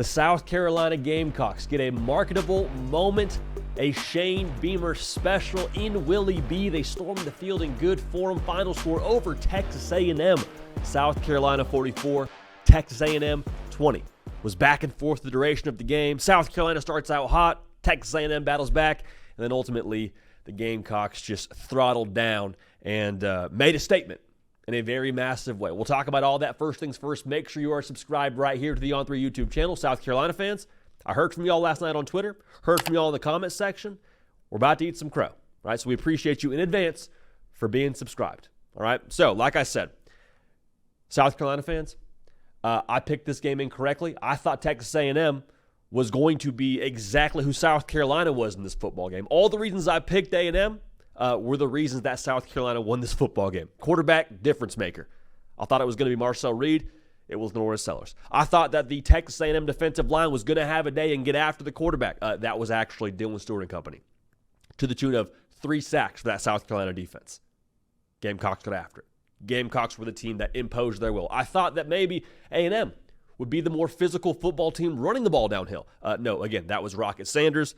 The South Carolina Gamecocks get a marketable moment, a Shane Beamer special in Willie B. They storm the field in good form. Final score over Texas A&M. South Carolina 44, Texas A&M 20. Was back and forth the duration of the game. South Carolina starts out hot. Texas A&M battles back. And then ultimately, the Gamecocks just throttled down and made a statement in a very massive way. We'll talk about all that. First things first, make sure you are subscribed right here to the On3 YouTube channel. South Carolina fans, I heard from y'all last night on Twitter, heard from y'all in the comments section. We're about to eat some crow, right? So we appreciate you in advance for being subscribed, all right? So, like I said, South Carolina fans, I picked this game incorrectly. I thought Texas A&M was going to be exactly who South Carolina was in this football game. All the reasons I picked A&M were the reasons that South Carolina won this football game. Quarterback, difference maker. I thought it was going to be Marcel Reed. It was LaNorris Sellers. I thought that the Texas A&M defensive line was going to have a day and get after the quarterback. That was actually Dylan Stewart and company, to the tune of 3 sacks for that South Carolina defense. Gamecocks got after it. Gamecocks were the team that imposed their will. I thought that maybe A&M would be the more physical football team running the ball downhill. No, again, that was Rocket Sanders,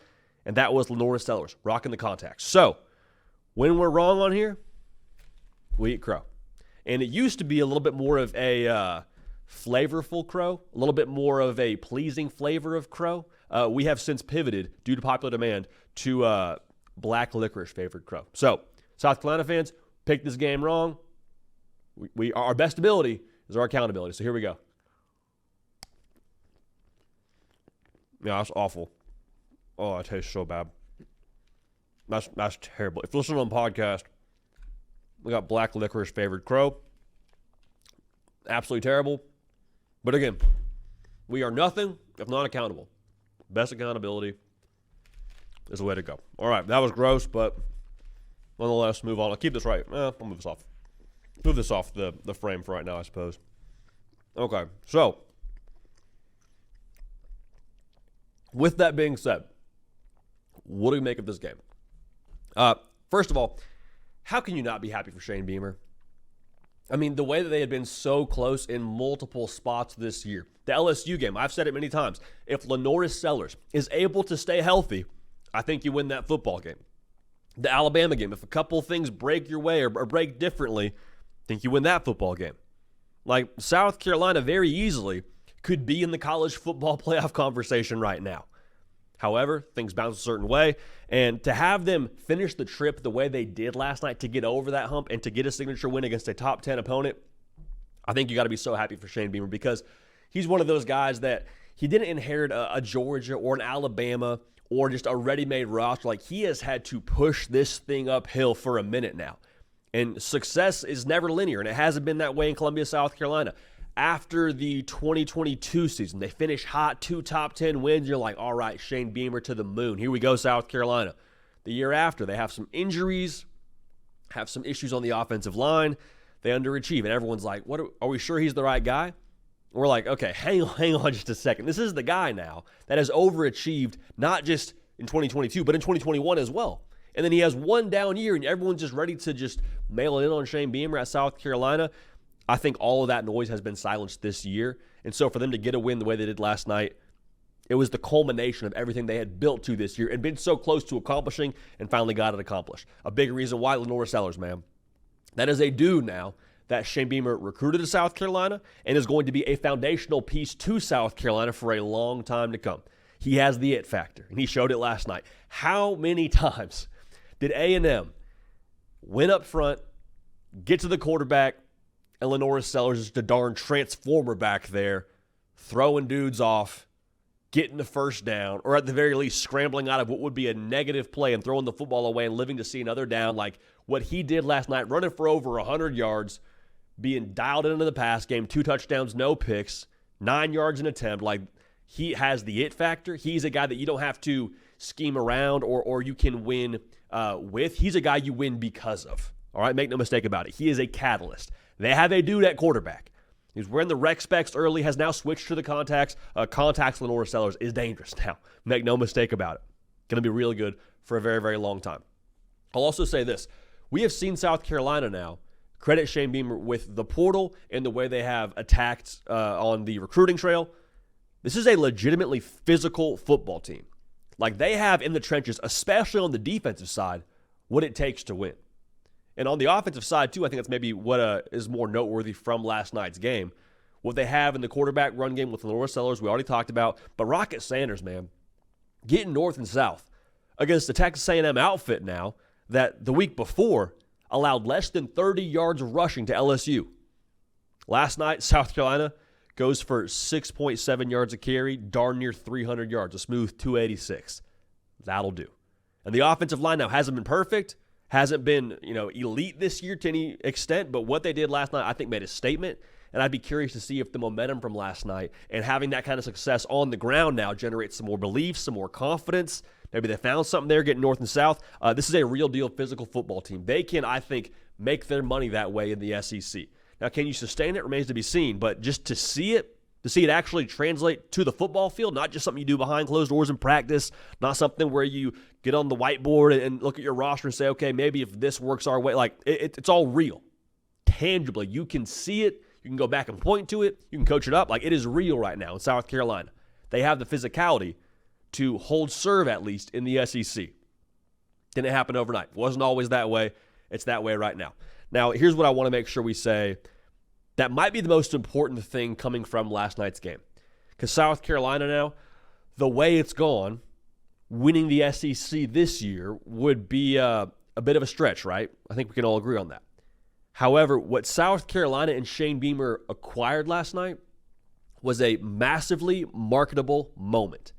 and that was LaNorris Sellers rocking the contacts. So, when we're wrong on here, we eat crow. And it used to be a little bit more of a flavorful crow, a little bit more of a pleasing flavor of crow. We have since pivoted, due to popular demand, to black licorice flavored crow. So, South Carolina fans, picked this game wrong. Our best ability is our accountability. So here we go. Yeah, that's awful. Oh, it tastes so bad. That's terrible. If you listen on the podcast, we got black licorice flavored crow. Absolutely terrible. But again, we are nothing if not accountable. Best accountability is the way to go. All right, that was gross, but nonetheless, move on. I'll keep this right. I'll move this off. Move this off the frame for right now, I suppose. Okay, so with that being said, what do we make of this game? First of all, how can you not be happy for Shane Beamer? I mean, the way that they had been so close in multiple spots this year. The LSU game, I've said it many times. If LaNorris Sellers is able to stay healthy, I think you win that football game. The Alabama game, if a couple things break your way or break differently, I think you win that football game. Like, South Carolina very easily could be in the college football playoff conversation right now. However, things bounce a certain way, and to have them finish the trip the way they did last night to get over that hump and to get a signature win against a top 10 opponent, I think you got to be so happy for Shane Beamer, because he's one of those guys that he didn't inherit a Georgia or an Alabama or just a ready-made roster. Like, he has had to push this thing uphill for a minute now. And success is never linear, and it hasn't been that way in Columbia, South Carolina. After the 2022 season, they finish hot, 2 top 10 wins. You're like, all right, Shane Beamer to the moon. Here we go, South Carolina. The year after, they have some injuries, have some issues on the offensive line. They underachieve, and everyone's like, "What? Are we sure he's the right guy?" And we're like, okay, hang on just a second. This is the guy now that has overachieved, not just in 2022, but in 2021 as well. And then he has one down year, and everyone's just ready to just mail it in on Shane Beamer at South Carolina. I think all of that noise has been silenced this year. And so for them to get a win the way they did last night, it was the culmination of everything they had built to this year and been so close to accomplishing, and finally got it accomplished. A big reason why LaNorris Sellers, man. That is a dude now that Shane Beamer recruited to South Carolina and is going to be a foundational piece to South Carolina for a long time to come. He has the it factor, and he showed it last night. How many times did A&M win up front, get to the quarterback, and LaNorris Sellers is the darn transformer back there, throwing dudes off, getting the first down, or at the very least scrambling out of what would be a negative play and throwing the football away and living to see another down, like what he did last night, running for over 100 yards, being dialed into the pass game, 2 touchdowns, no picks, 9 yards an attempt. Like, he has the it factor. He's a guy that you don't have to scheme around or you can win with. He's a guy you win because of. All right, make no mistake about it. He is a catalyst. They have a dude at quarterback. He's wearing the rec specs early, has now switched to the contacts. Contacts LaNorris Sellers is dangerous now. Make no mistake about it. Going to be really good for a very, very long time. I'll also say this. We have seen South Carolina now credit Shane Beamer with the portal and the way they have attacked on the recruiting trail. This is a legitimately physical football team. Like, they have in the trenches, especially on the defensive side, what it takes to win. And on the offensive side, too, I think that's maybe what is more noteworthy from last night's game. What they have in the quarterback run game with LaNorris Sellers, we already talked about. But Rocket Sanders, man, getting north and south against the Texas A&M outfit now that the week before allowed less than 30 yards rushing to LSU. Last night, South Carolina goes for 6.7 yards a carry, darn near 300 yards, a smooth 286. That'll do. And the offensive line now hasn't been perfect, hasn't been, elite this year to any extent, but what they did last night I think made a statement, and I'd be curious to see if the momentum from last night and having that kind of success on the ground now generates some more belief, some more confidence. Maybe they found something there, getting north and south. This is a real deal physical football team. They can, I think, make their money that way in the SEC. Now, can you sustain it? Remains to be seen, but just to see it actually translate to the football field, not just something you do behind closed doors in practice, not something where you get on the whiteboard and look at your roster and say, okay, maybe if this works our way. Like, it's all real. Tangibly, you can see it. You can go back and point to it. You can coach it up. Like, it is real right now in South Carolina. They have the physicality to hold serve, at least, in the SEC. Didn't happen overnight. Wasn't always that way. It's that way right now. Now, here's what I want to make sure we say that might be the most important thing coming from last night's game. Because South Carolina now, the way it's gone, winning the SEC this year would be a bit of a stretch, right? I think we can all agree on that. However, what South Carolina and Shane Beamer acquired last night was a massively marketable moment.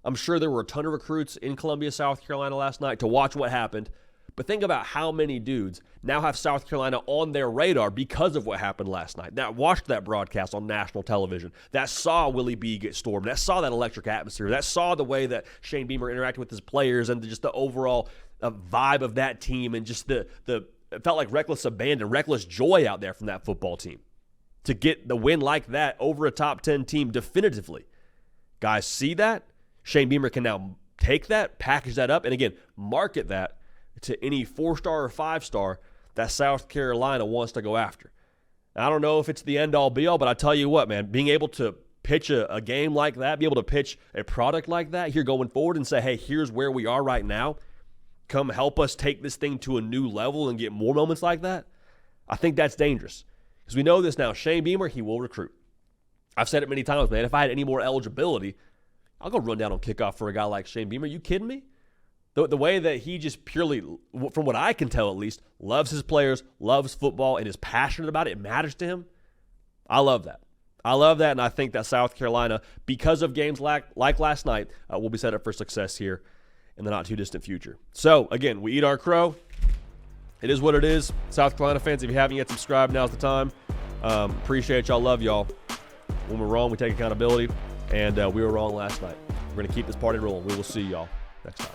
I'm sure there were a ton of recruits in Columbia, South Carolina last night to watch what happened. But think about how many dudes now have South Carolina on their radar because of what happened last night. That watched that broadcast on national television, that saw Willie B get stormed, that saw that electric atmosphere, that saw the way that Shane Beamer interacted with his players and just the overall vibe of that team and just it felt like reckless abandon, reckless joy out there from that football team. To get the win like that over a top 10 team definitively. Guys, see that? Shane Beamer can now take that, package that up, and again, market that to any 4-star or 5-star that South Carolina wants to go after. I don't know if it's the end-all, be-all, but I tell you what, man, being able to pitch a game like that, be able to pitch a product like that here going forward and say, hey, here's where we are right now. Come help us take this thing to a new level and get more moments like that. I think that's dangerous. Because we know this now. Shane Beamer, he will recruit. I've said it many times, man. If I had any more eligibility, I'll go run down on kickoff for a guy like Shane Beamer. Are you kidding me? The way that he just purely, from what I can tell at least, loves his players, loves football, and is passionate about it, it matters to him. I love that. I love that, and I think that South Carolina, because of games like last night, will be set up for success here in the not-too-distant future. So, again, we eat our crow. It is what it is. South Carolina fans, if you haven't yet subscribed, now's the time. Appreciate y'all. Love y'all. When we're wrong, we take accountability, and we were wrong last night. We're going to keep this party rolling. We will see y'all next time.